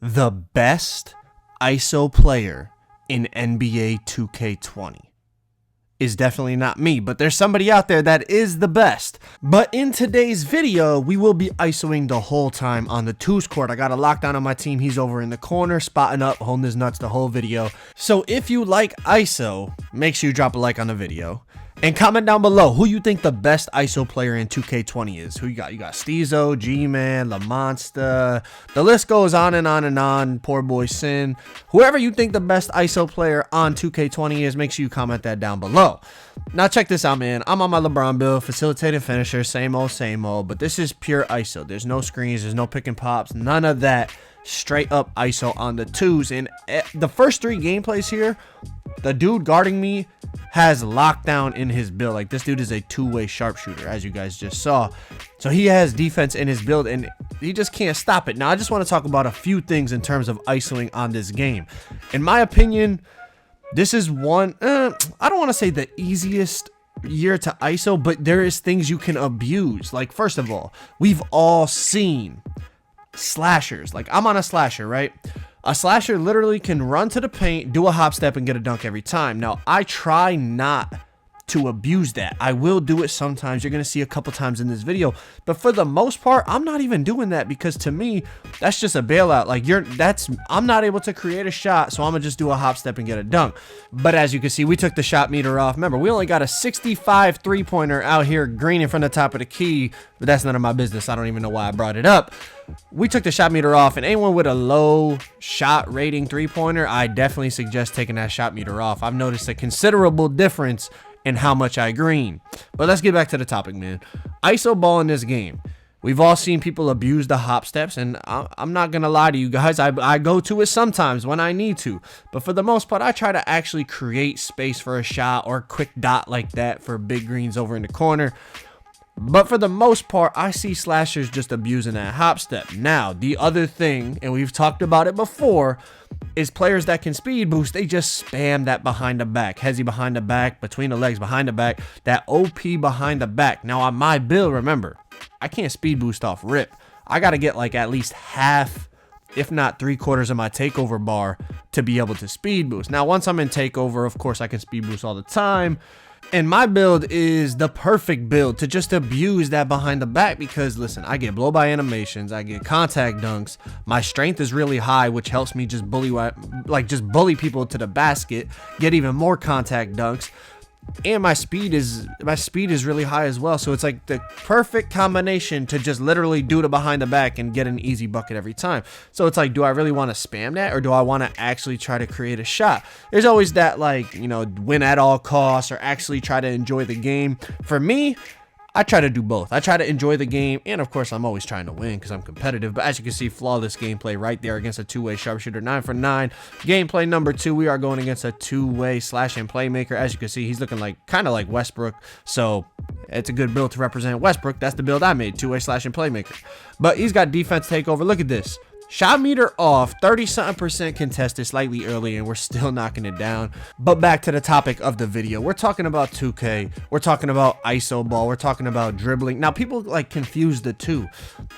the best ISO player in NBA 2K20 is definitely not me, but there's somebody out there that is the best. But in today's video, we will be ISOing the whole time on the twos court. I got a lockdown on my team. He's over in the corner, spotting up, holding his nuts the whole video. So if you like ISO, make sure you drop a like on the video. And comment down below who you think the best ISO player in 2K20 is. Who you got? You got Steezo, G-Man, La Monster. The list goes on and on and on. Poor boy Sin. Whoever you think the best ISO player on 2K20 is, make sure you comment that down below. Now check this out, man. I'm on my LeBron build, facilitated finisher, same old, but this is pure ISO. There's no screens, there's no pick and pops, none of that. Straight up ISO on the twos. And the first three gameplays here, the dude guarding me has lockdown in his build. Like, this dude is a two-way sharpshooter, as you guys just saw. So he has defense in his build and he just can't stop it. Now I just want to talk about a few things in terms of ISOing on this game. In my opinion, this is one, I don't want to say the easiest year to ISO, but there is things you can abuse. Like, first of all, we've all seen slashers. Like, I'm on a slasher, right? A slasher literally can run to the paint, do a hop step, and get a dunk every time. Now, I try not to abuse that. I will do it sometimes. You're going to see a couple times in this video. But for the most part, I'm not even doing that because to me, that's just a bailout. Like, I'm not able to create a shot, so I'm going to just do a hop step and get a dunk. But as you can see, we took the shot meter off. Remember, we only got a 65 three-pointer out here green in front of the top of the key, but that's none of my business. I don't even know why I brought it up. We took the shot meter off, and anyone with a low shot rating three-pointer, I definitely suggest taking that shot meter off. I've noticed a considerable difference in how much I green. But let's get back to the topic, man. ISO ball in this game. We've all seen people abuse the hop steps, and I'm not gonna lie to you guys. I go to it sometimes when I need to, but for the most part, I try to actually create space for a shot or a quick dot like that for big greens over in the corner. But for the most part, I see slashers just abusing that hop step. Now, the other thing, and we've talked about it before, is players that can speed boost. They just spam that behind the back. Hezzy behind the back, between the legs, behind the back. That OP behind the back. Now, on my build, remember, I can't speed boost off rip. I got to get like at least half, if not 3/4 of my takeover bar to be able to speed boost. Now, once I'm in takeover, of course, I can speed boost all the time. And my build is the perfect build to just abuse that behind the back because, listen, I get blow by animations, I get contact dunks, my strength is really high, which helps me just bully people to the basket, get even more contact dunks, and my speed is really high as well. So it's like the perfect combination to just literally do the behind the back and get an easy bucket every time. So it's like, do I really want to spam that, or do I want to actually try to create a shot? There's always that, like, you know, win at all costs or actually try to enjoy the game. For me, I try to do both. I try to enjoy the game, and of course, I'm always trying to win because I'm competitive. But as you can see, flawless gameplay right there against a two-way sharpshooter, 9 for 9. Gameplay number 2, we are going against a two-way slash and playmaker. As you can see, he's looking like kind of like Westbrook, so it's a good build to represent Westbrook. That's the build I made, two-way slash and playmaker. But he's got defense takeover. Look at this. Shot meter off, 30-something% contested slightly early, and we're still knocking it down. But back to the topic of the video. We're talking about 2K. We're talking about ISO ball. We're talking about dribbling. Now, people like confuse the two.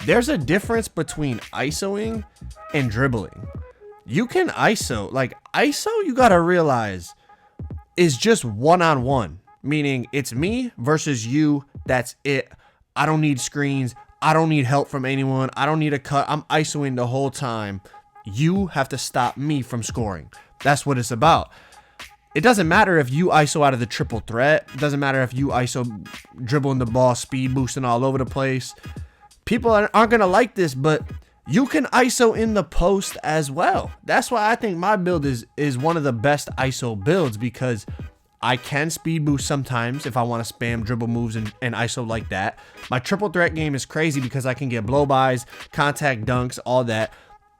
There's a difference between ISOing and dribbling. You can ISO. Like, ISO, you got to realize, is just one-on-one. Meaning, it's me versus you. That's it. I don't need screens. I don't need help from anyone. I don't need a cut. I'm ISOing the whole time. You have to stop me from scoring. That's what it's about. It doesn't matter if you ISO out of the triple threat. It doesn't matter if you ISO dribbling the ball, speed boosting all over the place. People aren't going to like this, but you can ISO in the post as well. That's why I think my build is one of the best ISO builds, because I can speed boost sometimes if I want to spam dribble moves and ISO like that. My triple threat game is crazy because I can get blow-bys, contact dunks, all that.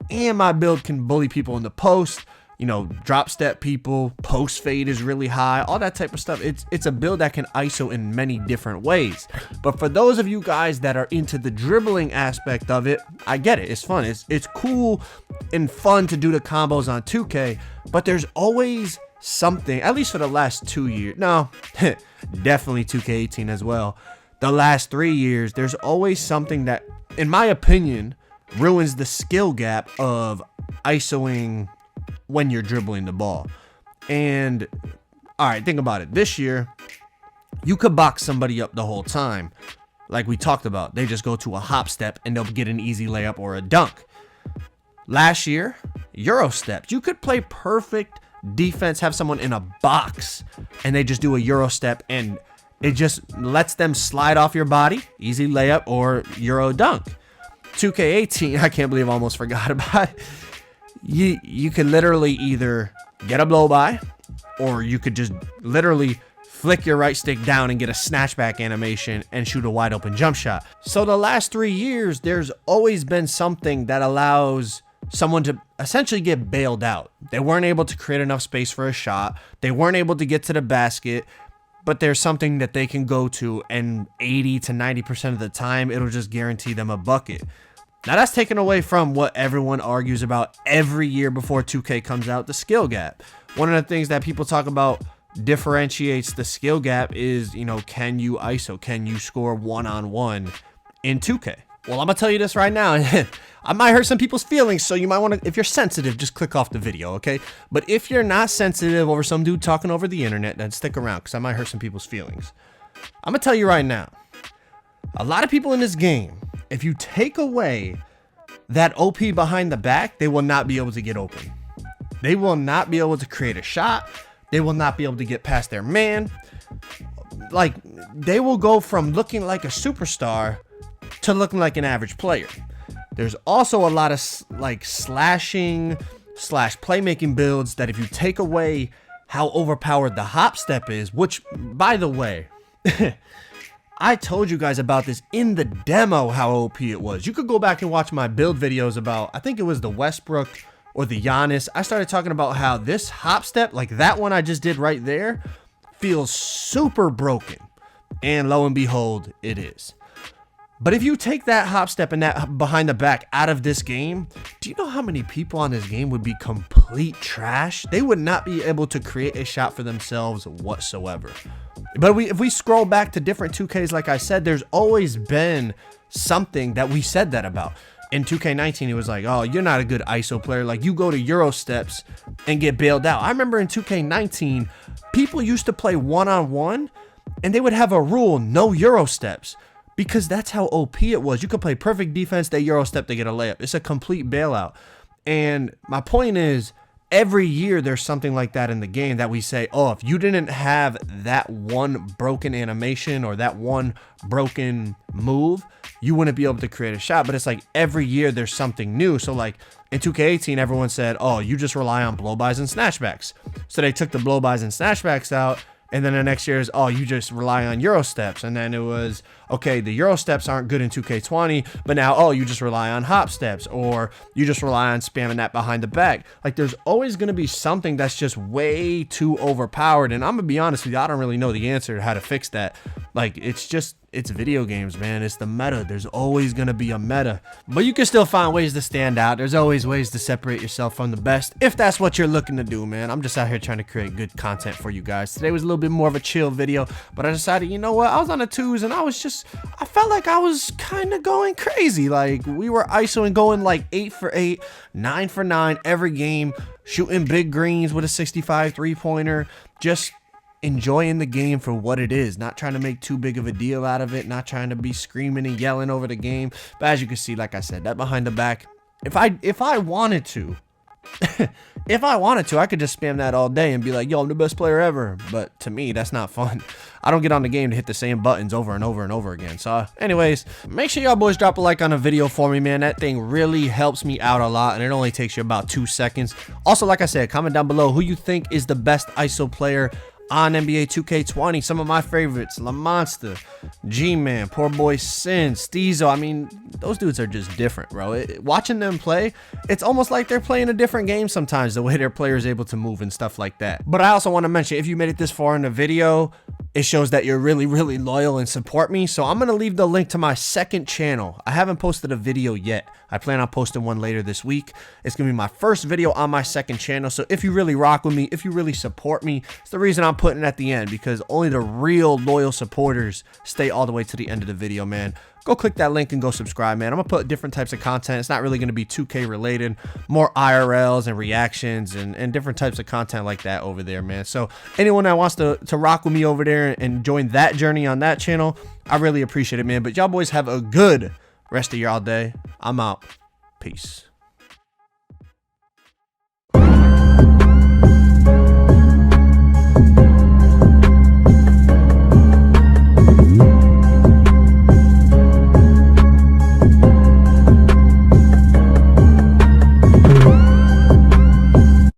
And my build can bully people in the post, you know, drop step people, post fade is really high, all that type of stuff. It's a build that can ISO in many different ways. But for those of you guys that are into the dribbling aspect of it, I get it. It's fun. It's cool and fun to do the combos on 2K, but there's always something, at least for the last 2 years, no, definitely 2K18 as well, the last 3 years, there's always something that, in my opinion, ruins the skill gap of ISOing when you're dribbling the ball. And all right, think about it. This year, you could box somebody up the whole time. Like we talked about, they just go to a hop step and they'll get an easy layup or a dunk. Last year, Euro steps. You could play perfect defense, have someone in a box, and they just do a Euro step, and it just lets them slide off your body, easy layup or Euro dunk. 2K18, I can't believe I almost forgot about it. You could literally either get a blow by, or you could just literally flick your right stick down and get a snatchback animation and shoot a wide open jump shot. So the last 3 years, there's always been something that allows someone to essentially get bailed out. They weren't able to create enough space for a shot. They weren't able to get to the basket, but there's something that they can go to, and 80 to 90% of the time, it'll just guarantee them a bucket. Now that's taken away from what everyone argues about every year before 2K comes out, the skill gap. One of the things that people talk about differentiates the skill gap is, you know, can you ISO? Can you score one-on-one in 2K? Well, I'm gonna tell you this right now. I might hurt some people's feelings, so you might want to, if you're sensitive, just click off the video, okay? But if you're not sensitive over some dude talking over the internet, then stick around, because I might hurt some people's feelings. I'm gonna tell you right now, a lot of people in this game, if you take away that OP behind the back, they will not be able to get open. They will not be able to create a shot. They will not be able to get past their man. Like, they will go from looking like a superstar to looking like an average player. There's also a lot of like slashing / playmaking builds that if you take away how overpowered the hop step is, which, by the way, I told you guys about this in the demo, how OP it was. You could go back and watch my build videos about, I think it was the Westbrook or the Giannis. I started talking about how this hop step, like that one I just did right there, feels super broken. And lo and behold, it is. But if you take that hop step and that behind the back out of this game, do you know how many people on this game would be complete trash? They would not be able to create a shot for themselves whatsoever. But if we scroll back to different 2Ks, like I said, there's always been something that we said that about. In 2K19, it was like, oh, you're not a good ISO player. Like, you go to Euro steps and get bailed out. I remember in 2K19, people used to play one-on-one, and they would have a rule, no Euro steps. Because that's how OP it was. You could play perfect defense, they Euro step, they get a layup. It's a complete bailout. And my point is, every year there's something like that in the game that we say, oh, if you didn't have that one broken animation or that one broken move, you wouldn't be able to create a shot. But it's like every year there's something new. So like in 2K18, everyone said, oh, you just rely on blow-bys and snatchbacks. So they took the blow-bys and snatchbacks out. And then the next year is, oh, you just rely on Euro steps. And then it was, okay, the Euro steps aren't good in 2K20, but now, oh, you just rely on hop steps, or you just rely on spamming that behind the back. Like, there's always going to be something that's just way too overpowered. And I'm going to be honest with you, I don't really know the answer to how to fix that. Like, it's video games, man. It's the meta. There's always going to be a meta. But you can still find ways to stand out. There's always ways to separate yourself from the best, if that's what you're looking to do, man. I'm just out here trying to create good content for you guys. Today was a little bit more of a chill video, but I decided, you know what? I was on the twos, and I felt like I was kind of going crazy. Like, we were ISOing, going like 8 for 8, 9 for 9 every game, shooting big greens with a 65 3-pointer, just enjoying the game for what it is, not trying to make too big of a deal out of it, not trying to be screaming and yelling over the game. But as you can see, like I said, that behind the back, if I wanted to, I could just spam that all day and be like, yo, I'm the best player ever. But to me, that's not fun. I don't get on the game to hit the same buttons over and over and over again. So anyways, make sure y'all boys drop a like on the video for me, man. That thing really helps me out a lot, and it only takes you about 2 seconds. Also, like I said, comment down below who you think is the best ISO player on NBA 2K20. Some of my favorites: La Monster, G-Man, Poor Boy Sin, Steezo. I mean, those dudes are just different, bro. Watching them play, it's almost like they're playing a different game sometimes, the way their player is able to move and stuff like that. But I also want to mention, if you made it this far in the video, it shows that you're really, really loyal and support me. So I'm going to leave the link to my second channel. I haven't posted a video yet. I plan on posting one later this week. It's going to be my first video on my second channel. So if you really rock with me, if you really support me, it's the reason I'm putting it at the end, because only the real loyal supporters stay all the way to the end of the video, man. go click that link and go subscribe, man. I'm gonna put different types of content. It's not really gonna be 2K related, more IRLs and reactions and different types of content like that over there, man. So anyone that wants to rock with me over there and join that journey on that channel, I really appreciate it, man. But y'all boys have a good rest of y'all day. I'm out. Peace.